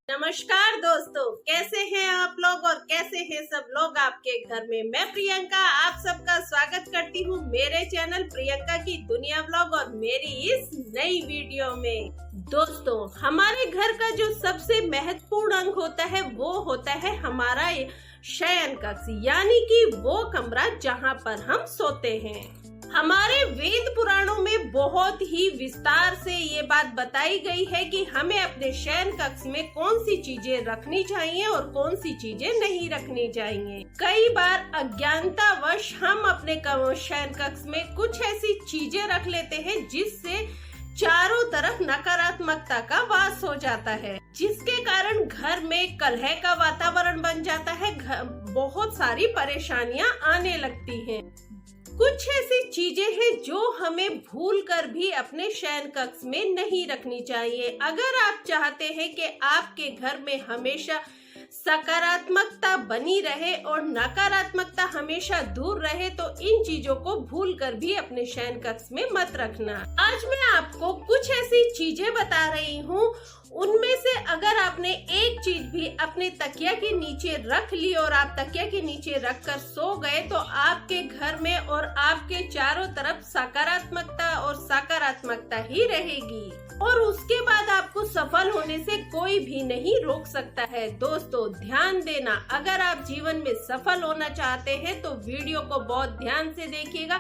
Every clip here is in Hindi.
नमस्कार दोस्तों, कैसे हैं आप लोग और कैसे हैं सब लोग आपके घर में। मैं प्रियंका आप सबका स्वागत करती हूँ मेरे चैनल प्रियंका की दुनिया व्लॉग और मेरी इस नई वीडियो में। दोस्तों, हमारे घर का जो सबसे महत्वपूर्ण अंग होता है वो होता है हमारा शयन कक्ष, यानी कि वो कमरा जहाँ पर हम सोते हैं। हमारे वेद पुराणों में बहुत ही विस्तार से ये बात बताई गई है कि हमें अपने शयन कक्ष में कौन सी चीजें रखनी चाहिए और कौन सी चीजें नहीं रखनी चाहिए। कई बार अज्ञानतावश हम अपने शयन कक्ष में कुछ ऐसी चीजें रख लेते हैं जिससे चारों तरफ नकारात्मकता का वास हो जाता है, जिसके कारण घर में कलह का वातावरण बन जाता है, बहुत सारी परेशानियां आने लगती हैं। कुछ ऐसी चीजें हैं जो हमें भूलकर भी अपने शयन कक्ष में नहीं रखनी चाहिए। अगर आप चाहते हैं कि आपके घर में हमेशा सकारात्मकता बनी रहे और नकारात्मकता हमेशा दूर रहे तो इन चीजों को भूलकर भी अपने शयन कक्ष में मत रखना। आज मैं आपको कुछ ऐसी चीजें बता रही हूँ, उनमें से अगर आपने एक चीज भी अपने तकिया के नीचे रख ली और आप तकिया के नीचे रखकर सो गए तो आपके घर में और आपके चारों तरफ सकारात्मकता और सकारात्मकता ही रहेगी और उसके बाद आपको सफल होने से कोई भी नहीं रोक सकता है। दोस्तों, ध्यान देना, अगर आप जीवन में सफल होना चाहते हैं तो वीडियो को बहुत ध्यान से देखिएगा,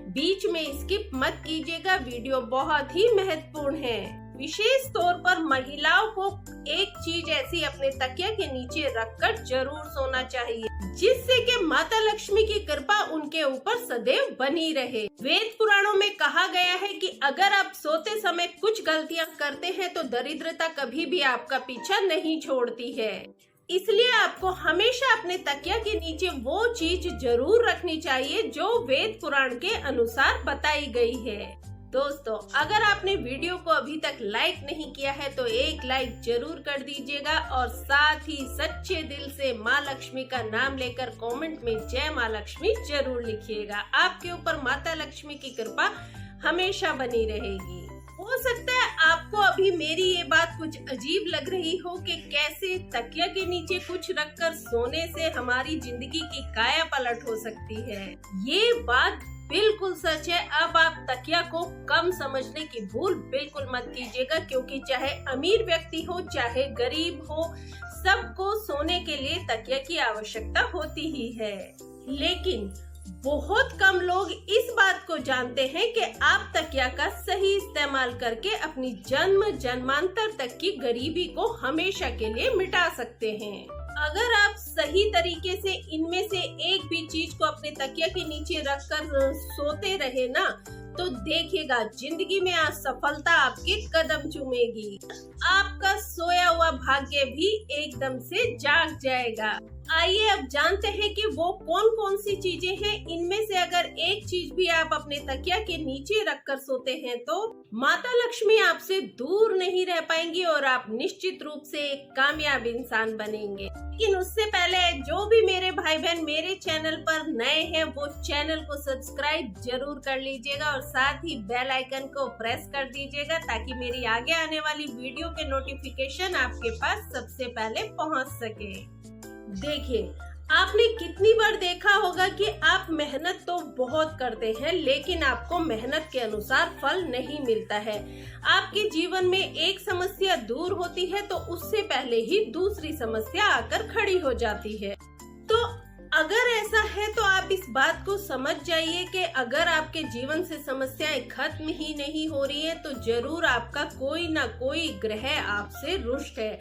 बीच में स्किप मत कीजिएगा। वीडियो बहुत ही महत्वपूर्ण है। विशेष तौर पर महिलाओं को एक चीज ऐसी अपने तकिया के नीचे रखकर जरूर सोना चाहिए जिससे कि माता लक्ष्मी की कृपा उनके ऊपर सदैव बनी रहे। वेद पुराणों में कहा गया है कि अगर आप सोते समय कुछ गलतियां करते हैं तो दरिद्रता कभी भी आपका पीछा नहीं छोड़ती है, इसलिए आपको हमेशा अपने तकिया के नीचे वो चीज जरूर रखनी चाहिए जो वेद पुराण के अनुसार बताई गई है। दोस्तों, अगर आपने वीडियो को अभी तक लाइक नहीं किया है तो एक लाइक जरूर कर दीजिएगा और साथ ही सच्चे दिल से माँ लक्ष्मी का नाम लेकर कमेंट में जय माँ लक्ष्मी जरूर लिखिएगा। आपके ऊपर माता लक्ष्मी की कृपा हमेशा बनी रहेगी। हो सकता है आपको अभी मेरी ये बात कुछ अजीब लग रही हो कि कैसे तकिया के नीचे कुछ रखकर सोने से हमारी जिंदगी की काया पलट हो सकती है। ये बात बिल्कुल सच है। अब आप तकिया को कम समझने की भूल बिल्कुल मत कीजिएगा, क्योंकि चाहे अमीर व्यक्ति हो चाहे गरीब हो, सबको सोने के लिए तकिया की आवश्यकता होती ही है। लेकिन बहुत कम लोग इस बात को जानते हैं कि आप तकिया का सही इस्तेमाल करके अपनी जन्म जन्मांतर तक की गरीबी को हमेशा के लिए मिटा सकते हैं। अगर आप सही तरीके से इनमें से एक भी चीज को अपने तकिया के नीचे रखकर सोते रहे ना, तो देखिएगा जिंदगी में आज सफलता आपके कदम चूमेगी। आपका सोया हुआ भाग्य भी एकदम से जाग जाएगा। आइए अब जानते हैं कि वो कौन कौन सी चीजें हैं। इनमें से अगर एक चीज भी आप अपने तकिया के नीचे रखकर सोते हैं तो माता लक्ष्मी आपसे दूर नहीं रह पाएंगी और आप निश्चित रूप से एक कामयाब इंसान बनेंगे। लेकिन उससे पहले जो भी मेरे भाई बहन मेरे चैनल पर नए हैं वो चैनल को सब्सक्राइब जरूर कर लीजिएगा और साथ ही बेल आइकन को प्रेस कर दीजिएगा ताकि मेरी आगे आने वाली वीडियो के नोटिफिकेशन आपके पास सबसे पहले पहुंच सके। देखिए, आपने कितनी बार देखा होगा कि आप मेहनत तो बहुत करते हैं लेकिन आपको मेहनत के अनुसार फल नहीं मिलता है। आपके जीवन में एक समस्या दूर होती है तो उससे पहले ही दूसरी समस्या आकर खड़ी हो जाती है। तो अगर ऐसा है तो आप इस बात को समझ जाइए कि अगर आपके जीवन से समस्याएं खत्म ही नहीं हो रही है तो जरूर आपका कोई ना कोई ग्रह आपसे रुष्ट है,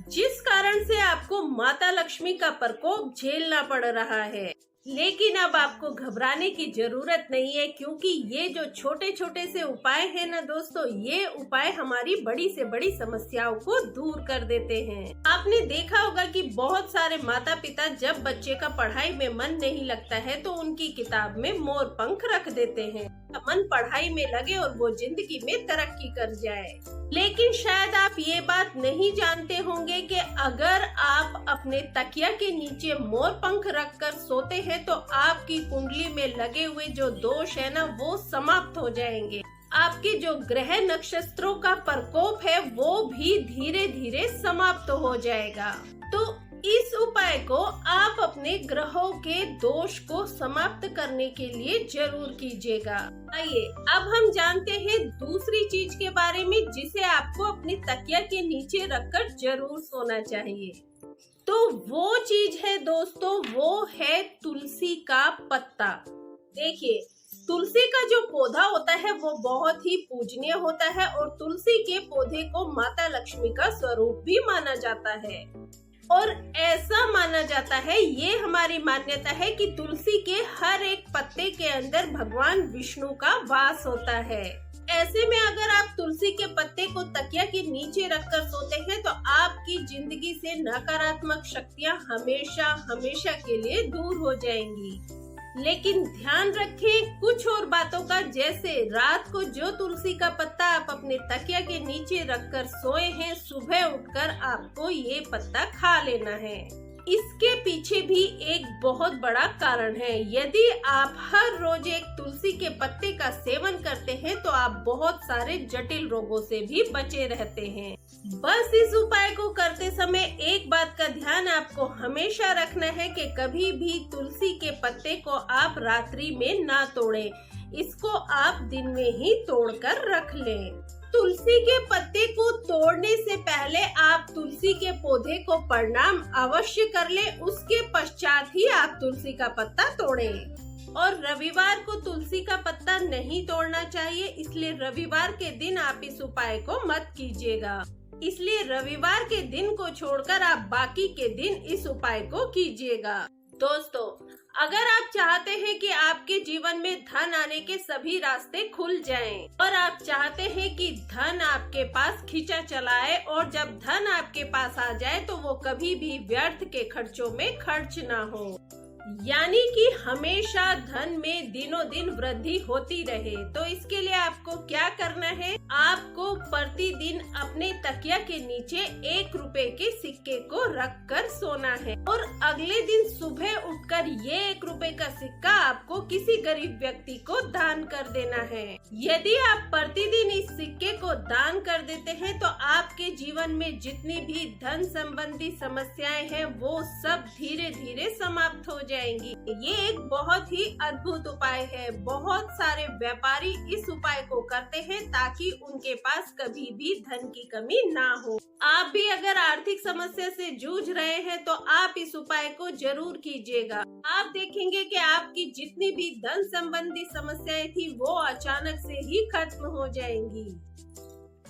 जिस कारण से आपको माता लक्ष्मी का प्रकोप झेलना पड़ रहा है। लेकिन अब आपको घबराने की जरूरत नहीं है, क्योंकि ये जो छोटे छोटे से उपाय हैं ना दोस्तों, ये उपाय हमारी बड़ी से बड़ी समस्याओं को दूर कर देते हैं। आपने देखा होगा कि बहुत सारे माता पिता जब बच्चे का पढ़ाई में मन नहीं लगता है तो उनकी किताब में मोर पंख रख देते हैं, मन पढ़ाई में लगे और वो जिंदगी में तरक्की कर जाए। लेकिन शायद आप ये बात नहीं जानते होंगे कि अगर आप अपने तकिया के नीचे मोर पंख रखकर सोते हैं हैं तो आपकी कुंडली में लगे हुए जो दोष है ना वो समाप्त हो जाएंगे। आपके जो ग्रह नक्षत्रों का प्रकोप है वो भी धीरे धीरे समाप्त हो जाएगा। तो इस उपाय को आप अपने ग्रहों के दोष को समाप्त करने के लिए जरूर कीजिएगा। आइए अब हम जानते हैं दूसरी चीज के बारे में जिसे आपको अपनी तकिया के नीचे रखकर जरूर सोना चाहिए। तो वो चीज है दोस्तों, वो है तुलसी का पत्ता। देखिए, तुलसी का जो पौधा होता है वो बहुत ही पूजनीय होता है और तुलसी के पौधे को माता लक्ष्मी का स्वरूप भी माना जाता है। और ऐसा माना जाता है, ये हमारी मान्यता है कि तुलसी के हर एक पत्ते के अंदर भगवान विष्णु का वास होता है। ऐसे में अगर आप तुलसी के पत्ते को तकिया के नीचे रखकर सोते हैं तो आपकी जिंदगी से नकारात्मक शक्तियां हमेशा हमेशा के लिए दूर हो जाएंगी। लेकिन ध्यान रखें कुछ और बातों का, जैसे रात को जो तुलसी का पत्ता आप अपने तकिया के नीचे रखकर सोए हैं, सुबह उठकर आपको ये पत्ता खा लेना है। इसके पीछे भी एक बहुत बड़ा कारण है। यदि आप हर रोज एक तुलसी के पत्ते का सेवन करते हैं तो आप बहुत सारे जटिल रोगों से भी बचे रहते हैं। बस इस उपाय को करते समय एक बात का ध्यान आपको हमेशा रखना है कि कभी भी तुलसी के पत्ते को आप रात्रि में ना तोड़ें। इसको आप दिन में ही तोड़कर रख लें। तुलसी के पत्ते को तोड़ने से पहले आप तुलसी के पौधे को प्रणाम अवश्य कर लें, उसके पश्चात ही आप तुलसी का पत्ता तोड़ें। और रविवार को तुलसी का पत्ता नहीं तोड़ना चाहिए, इसलिए रविवार के दिन आप इस उपाय को मत कीजिएगा। इसलिए रविवार के दिन को छोड़कर आप बाकी के दिन इस उपाय को कीजिएगा। दोस्तों, अगर आप चाहते हैं कि आपके जीवन में धन आने के सभी रास्ते खुल जाएं और आप चाहते हैं कि धन आपके पास खींचा चलाए और जब धन आपके पास आ जाए तो वो कभी भी व्यर्थ के खर्चों में खर्च ना हो, यानी कि हमेशा धन में दिनों दिन वृद्धि होती रहे, तो इसके लिए आपको क्या करना है, आपको प्रतिदिन अपने तकिया के नीचे 1 रुपए के सिक्के को रखकर सोना है और अगले दिन सुबह उठकर ये 1 रुपए का सिक्का आपको किसी गरीब व्यक्ति को दान कर देना है। यदि आप प्रतिदिन इस सिक्के को दान कर देते हैं तो आपके जीवन में जितनी भी धन संबंधी समस्याएं हैं वो सब धीरे धीरे समाप्त हो जाएंगी। ये एक बहुत ही अद्भुत उपाय है। बहुत सारे व्यापारी इस उपाय को करते हैं ताकि उनके पास कभी भी धन की कमी ना हो। आप भी अगर आर्थिक समस्या से जूझ रहे हैं तो आप इस उपाय को जरूर कीजिएगा। आप देखेंगे कि आपकी जितनी भी धन संबंधी समस्याएं थी वो अचानक से ही खत्म हो जाएंगी।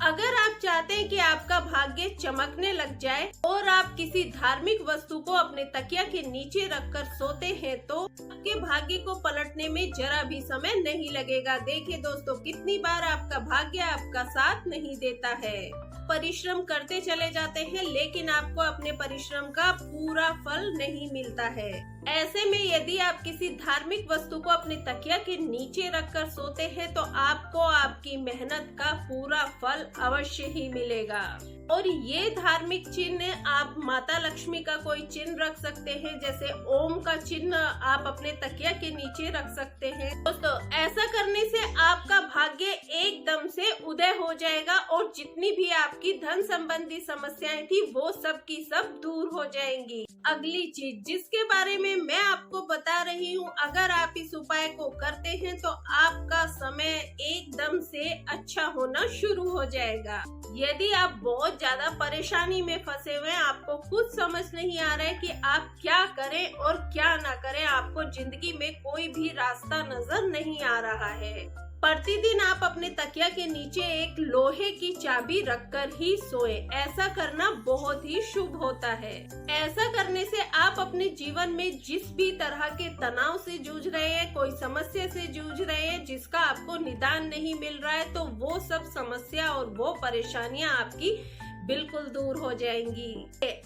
अगर आप चाहते हैं कि आपका भाग्य चमकने लग जाए और आप किसी धार्मिक वस्तु को अपने तकिया के नीचे रखकर सोते हैं तो आपके भाग्य को पलटने में जरा भी समय नहीं लगेगा। देखिए दोस्तों, कितनी बार आपका भाग्य आपका साथ नहीं देता है। परिश्रम करते चले जाते हैं लेकिन आपको अपने परिश्रम का पूरा फल नहीं मिलता है। ऐसे में यदि आप किसी धार्मिक वस्तु को अपने तकिया के नीचे रखकर सोते हैं तो आपको आपकी मेहनत का पूरा फल अवश्य ही मिलेगा। और ये धार्मिक चिन्ह आप माता लक्ष्मी का कोई चिन्ह रख सकते हैं, जैसे ओम का चिन्ह आप अपने तकिया के नीचे रख सकते हैं। दोस्तों, ऐसा करने से आपका भाग्य एकदम से उदय हो जाएगा और जितनी भी आपकी धन संबंधी समस्याएं थी वो सब की सब दूर हो जाएंगी। अगली चीज जिसके बारे में मैं आपको बता रही हूँ, अगर आप इस उपाय को करते हैं तो आपका समय एकदम से अच्छा होना शुरू हो जाएगा। यदि आप बहुत ज्यादा परेशानी में फंसे हुए हैं, आपको कुछ समझ नहीं आ रहा है कि आप क्या करें और क्या ना करें, आपको जिंदगी में कोई भी रास्ता नजर नहीं आ रहा है, प्रतिदिन आप अपने तकिया के नीचे एक लोहे की चाबी रखकर ही सोए। ऐसा करना बहुत ही शुभ होता है। ऐसा करने से आप अपने जीवन में जिस भी तरह के तनाव से जूझ रहे हैं, कोई समस्या से जूझ रहे हैं जिसका आपको निदान नहीं मिल रहा है, तो वो सब समस्या और वो परेशानियां आपकी बिल्कुल दूर हो जाएंगी।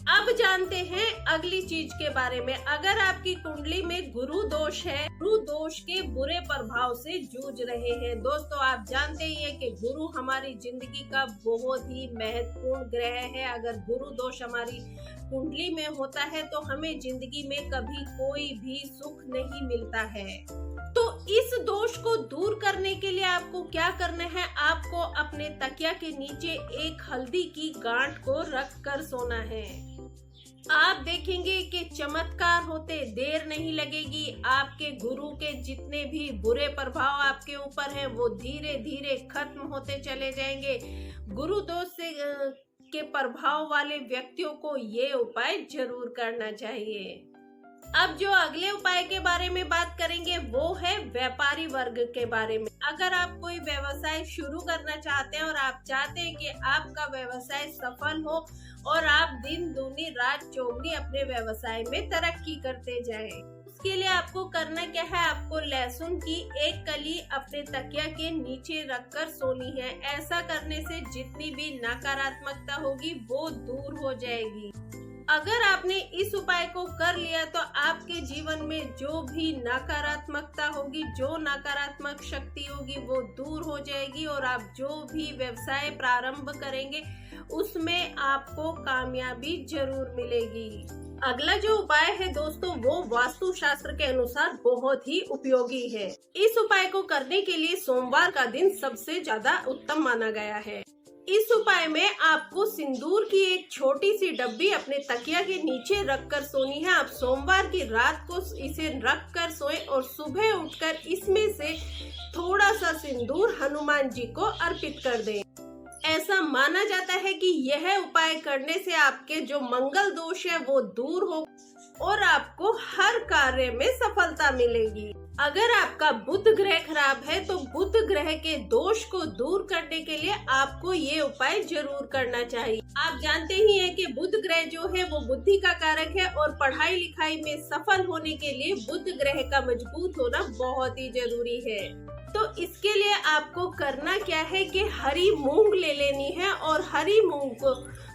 अब जानते हैं अगली चीज के बारे में। अगर आपकी कुंडली में गुरु दोष है, गुरु दोष के बुरे प्रभाव से जूझ रहे हैं, दोस्तों आप जानते ही हैं कि गुरु हमारी जिंदगी का बहुत ही महत्वपूर्ण ग्रह है। अगर गुरु दोष हमारी कुंडली में होता है तो हमें जिंदगी में कभी कोई भी सुख नहीं मिलता है। तो इस दोष को दूर करने के लिए आपको क्या करना है, आपको अपने तकिया के नीचे एक हल्दी की गांठ को रख कर सोना है। आप देखेंगे कि चमत्कार होते देर नहीं लगेगी। आपके गुरु के जितने भी बुरे प्रभाव आपके ऊपर हैं वो धीरे धीरे खत्म होते चले जाएंगे। गुरु दोष से के प्रभाव वाले व्यक्तियों को ये उपाय जरूर करना चाहिए। अब जो अगले उपाय के बारे में बात करेंगे वो है व्यापारी वर्ग के बारे में। अगर आप कोई व्यवसाय शुरू करना चाहते हैं और आप चाहते हैं कि आपका व्यवसाय सफल हो और आप दिन दूनी रात चौगनी अपने व्यवसाय में तरक्की करते जाएं, उसके लिए आपको करना क्या है, आपको लहसुन की एक कली अपने तकिया के नीचे रखकर सोनी है। ऐसा करने से जितनी भी नकारात्मकता होगी वो दूर हो जाएगी। अगर आपने इस उपाय को कर लिया तो आपके जीवन में जो भी नकारात्मकता होगी, जो नकारात्मक शक्ति होगी वो दूर हो जाएगी और आप जो भी व्यवसाय प्रारंभ करेंगे उसमें आपको कामयाबी जरूर मिलेगी। अगला जो उपाय है दोस्तों वो वास्तु शास्त्र के अनुसार बहुत ही उपयोगी है। इस उपाय को करने के लिए सोमवार का दिन सबसे ज्यादा उत्तम माना गया है। इस उपाय में आपको सिंदूर की एक छोटी सी डब्बी अपने तकिया के नीचे रखकर सोनी है। आप सोमवार की रात को इसे रखकर सोएं और सुबह उठकर इसमें से थोड़ा सा सिंदूर हनुमान जी को अर्पित कर दें। ऐसा माना जाता है कि यह उपाय करने से आपके जो मंगल दोष है वो दूर हो और आपको हर कार्य में सफलता मिलेगी। अगर आपका बुध ग्रह खराब है तो बुध ग्रह के दोष को दूर करने के लिए आपको ये उपाय जरूर करना चाहिए। आप जानते ही हैं कि बुध ग्रह जो है वो बुद्धि का कारक है और पढ़ाई लिखाई में सफल होने के लिए बुध ग्रह का मजबूत होना बहुत ही जरूरी है। तो इसके लिए आपको करना क्या है कि हरी मूंग ले लेनी है और हरी मूंग को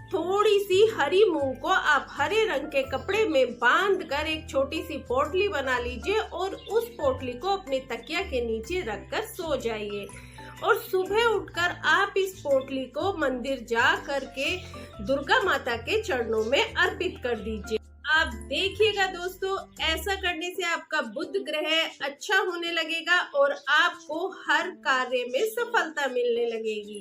थोड़ी सी हरी मूंग को आप हरे रंग के कपड़े में बांधकर एक छोटी सी पोटली बना लीजिए और उस पोटली को अपने तकिया के नीचे रखकर सो जाइए और सुबह उठकर आप इस पोटली को मंदिर जा करके दुर्गा माता के चरणों में अर्पित कर दीजिए। आप देखिएगा दोस्तों, ऐसा करने से आपका बुध ग्रह अच्छा होने लगेगा और आपको हर कार्य में सफलता मिलने लगेगी।